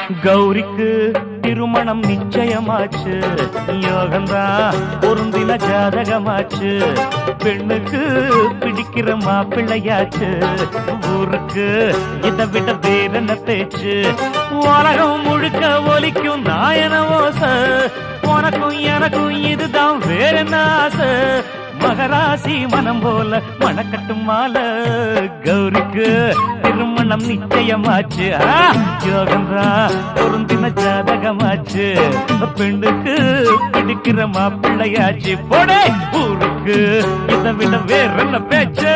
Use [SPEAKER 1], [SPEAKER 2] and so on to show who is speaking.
[SPEAKER 1] கௌரிக்கு திருமணம் நிச்சயமாச்சு, யோகந்தான் பொருந்தின ஜாதகமாச்சு. பெண்ணுக்கு பிடிக்கிற மாப்பிள்ளையாச்சு, ஊருக்கு இதை விட வேறென்ன பேச்சு. உலகம் முழுக்க ஒலிக்கும் நாயன ஓச, உனக்கும் எனக்கும் இதுதான் வேறென்ன ஆசை. மகராசி மனம் போல மணக்கட்டும் மாலை, கௌரிக்கு திருமணம் நிச்சயமாச்சு, யோகந்தா பொருந்தின ஜாதகமாச்சு. பெண்ணுக்கு பிடிக்கிற மாப்பிள்ளையாச்சு, போடே ஊருக்கு இதை விட வேற என்ன பேச்சு.